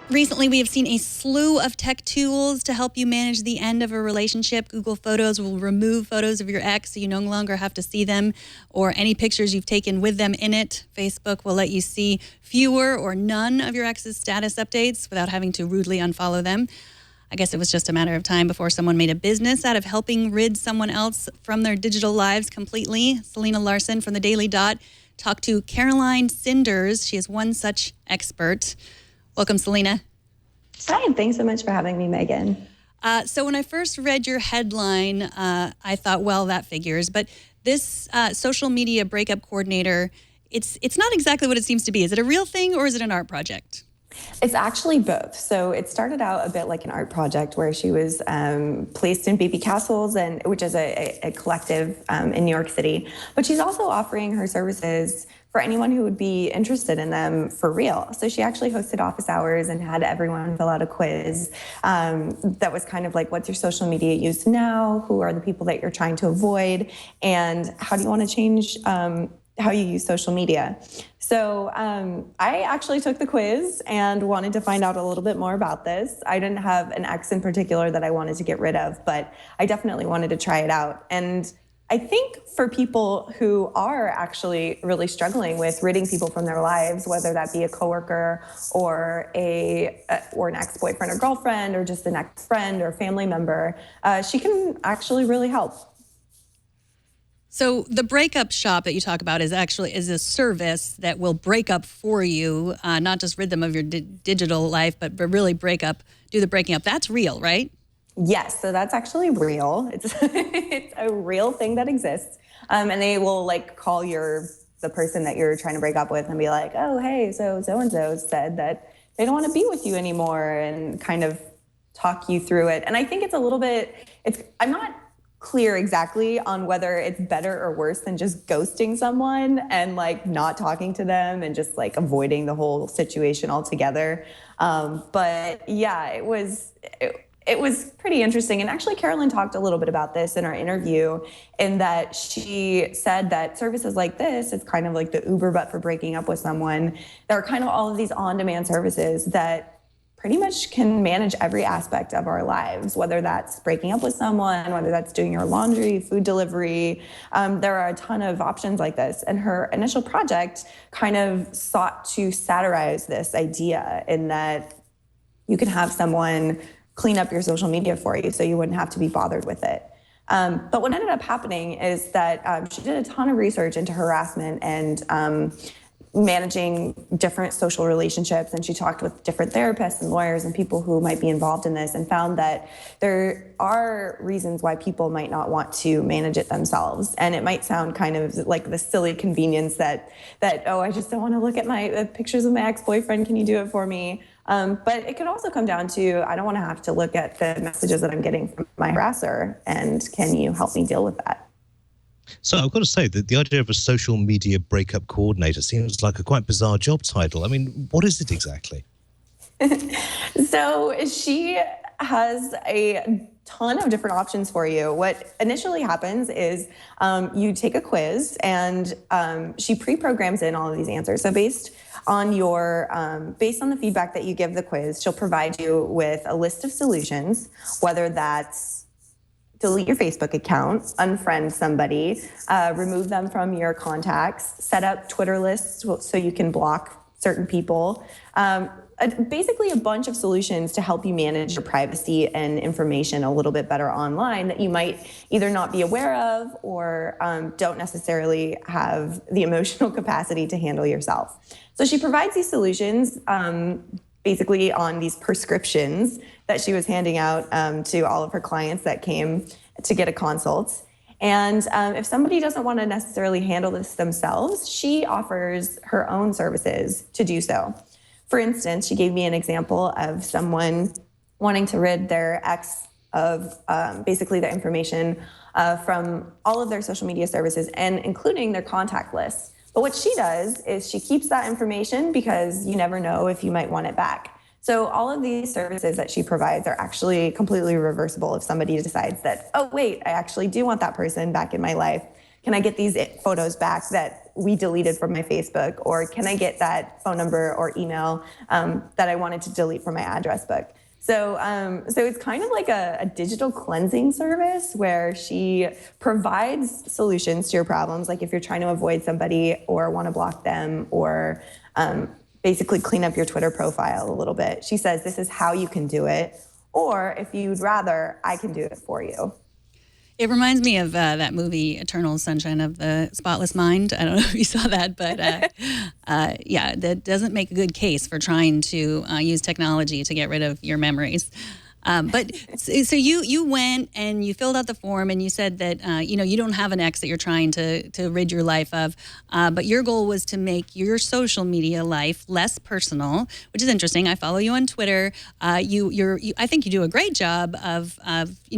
Recently, we have seen a slew of tech tools to help you manage the end of a relationship. Google Photos will remove photos of your ex so you no longer have to see them or any pictures you've taken with them in it. Facebook will let you see fewer or none of your ex's status updates without having to rudely unfollow them. I guess it was just a matter of time before someone made a business out of helping rid someone else from their digital lives completely. Selena Larson from the Daily Dot talked to Caroline Cinders. She is one such expert. Welcome, Selena. Hi, thanks so much for having me, Megan. So when I first read your headline, I thought, well, that figures. But this social media breakup coordinator, it's not exactly what it seems to be. Is it a real thing or is it an art project? It's actually both. So it started out a bit like an art project where she was placed in baby castles, and which is a collective in New York City. But she's also offering her services for anyone who would be interested in them for real. So she actually hosted office hours and had everyone fill out a quiz that was kind of like, what's your social media use now? Who are the people that you're trying to avoid? And how do you want to change how you use social media? So I actually took the quiz and wanted to find out a little bit more about this. I didn't have an ex in particular that I wanted to get rid of, but I definitely wanted to try it out. And I think for people who are actually really struggling with ridding people from their lives, whether that be a coworker or an ex-boyfriend or girlfriend or just an ex-friend or family member, she can actually really help. So the Breakup Shop that you talk about is a service that will break up for you, not just rid them of your digital life, but really do the breaking up. That's real, right? Yes, so that's actually real. It's it's a real thing that exists, and they will like call the person that you're trying to break up with and be like, oh, hey, so and so said that they don't want to be with you anymore, and kind of talk you through it. And I think it's a little bit. I'm not clear exactly on whether it's better or worse than just ghosting someone and like not talking to them and just like avoiding the whole situation altogether. But yeah, it was pretty interesting. And actually, Carolyn talked a little bit about this in our interview, in that she said that services like this, it's kind of like the Uber, but for breaking up with someone. There are kind of all of these on-demand services that pretty much can manage every aspect of our lives, whether that's breaking up with someone, whether that's doing your laundry, food delivery. There are a ton of options like this. And her initial project kind of sought to satirize this idea, in that you can have someone clean up your social media for you so you wouldn't have to be bothered with it. But what ended up happening is that she did a ton of research into harassment and managing different social relationships, and she talked with different therapists and lawyers and people who might be involved in this, and found that there are reasons why people might not want to manage it themselves. And it might sound kind of like the silly convenience that oh, I just don't want to look at my pictures of my ex-boyfriend, can you do it for me? But it could also come down to, I don't want to have to look at the messages that I'm getting from my harasser, and can you help me deal with that? So I've got to say that the idea of a social media breakup coordinator seems like a quite bizarre job title. I mean, what is it exactly? So she has a ton of different options for you. What initially happens is you take a quiz, and she pre-programs in all of these answers. So based on the feedback that you give the quiz, she'll provide you with a list of solutions, whether that's delete your Facebook account, unfriend somebody, remove them from your contacts, set up Twitter lists so you can block certain people. Basically a bunch of solutions to help you manage your privacy and information a little bit better online that you might either not be aware of or don't necessarily have the emotional capacity to handle yourself. So she provides these solutions basically on these prescriptions that she was handing out to all of her clients that came to get a consult. And if somebody doesn't want to necessarily handle this themselves, she offers her own services to do so. For instance, she gave me an example of someone wanting to rid their ex of basically the information from all of their social media services, and including their contact list. But what she does is she keeps that information because you never know if you might want it back. So all of these services that she provides are actually completely reversible if somebody decides that, oh, wait, I actually do want that person back in my life. Can I get these photos back that we deleted from my Facebook, or can I get that phone number or email that I wanted to delete from my address book? So it's kind of like a digital cleansing service where she provides solutions to your problems. Like if you're trying to avoid somebody or want to block them, or basically clean up your Twitter profile a little bit, she says, this is how you can do it. Or if you'd rather, I can do it for you. It reminds me of that movie, Eternal Sunshine of the Spotless Mind. I don't know if you saw that, but yeah, that doesn't make a good case for trying to use technology to get rid of your memories. But so you went and you filled out the form, and you said that you don't have an ex that you're trying to rid your life of, but your goal was to make your social media life less personal, which is interesting. I follow you on Twitter. I think you do a great job of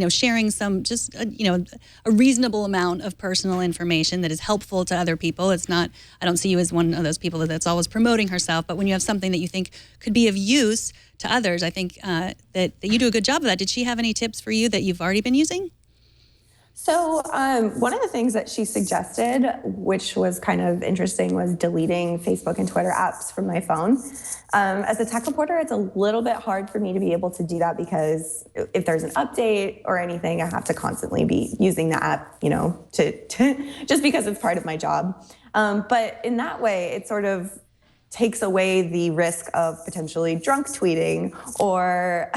sharing some just a reasonable amount of personal information that is helpful to other people. It's not. I don't see you as one of those people that's always promoting herself, but when you have something that you think could be of use to others, I think that you do a good job of that. Did she have any tips for you that you've already been using? So one of the things that she suggested, which was kind of interesting, was deleting Facebook and Twitter apps from my phone. As a tech reporter, it's a little bit hard for me to be able to do that, because if there's an update or anything, I have to constantly be using the app, to just because it's part of my job. But in that way, it sort of takes away the risk of potentially drunk tweeting, or,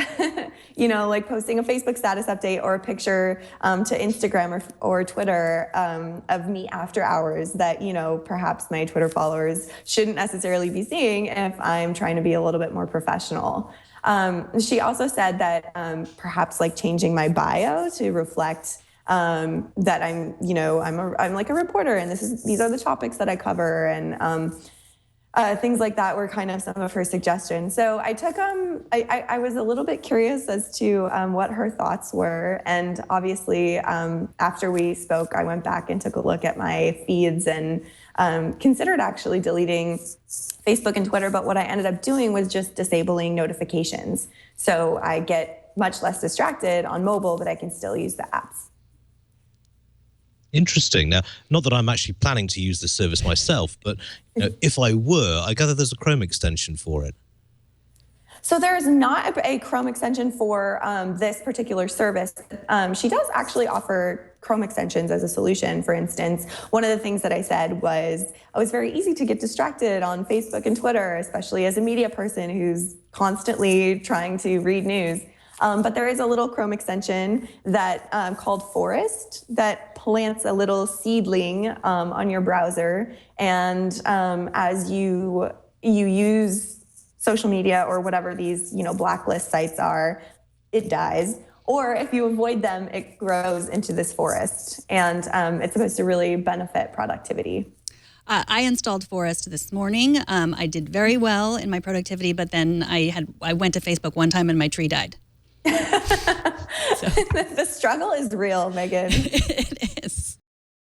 like posting a Facebook status update or a picture to Instagram or Twitter of me after hours that, perhaps my Twitter followers shouldn't necessarily be seeing if I'm trying to be a little bit more professional. She also said that perhaps like changing my bio to reflect that I'm like a reporter, and these are the topics that I cover, and things like that were kind of some of her suggestions. So I took I was a little bit curious as to what her thoughts were, and obviously after we spoke, I went back and took a look at my feeds and considered actually deleting Facebook and Twitter, but what I ended up doing was just disabling notifications. So I get much less distracted on mobile, but I can still use the apps. Interesting. Now, not that I'm actually planning to use this service myself, but if I were, I gather there's a Chrome extension for it. So there's not a Chrome extension for this particular service. She does actually offer Chrome extensions as a solution. For instance, one of the things that I said was, it was very easy to get distracted on Facebook and Twitter, especially as a media person who's constantly trying to read news. But there is a little Chrome extension that called Forest that plants a little seedling on your browser, and as you use social media or whatever these blacklist sites are, it dies. Or if you avoid them, it grows into this forest, and it's supposed to really benefit productivity. I installed Forest this morning. I did very well in my productivity, but then I went to Facebook one time and my tree died. The struggle is real, Megan. It is.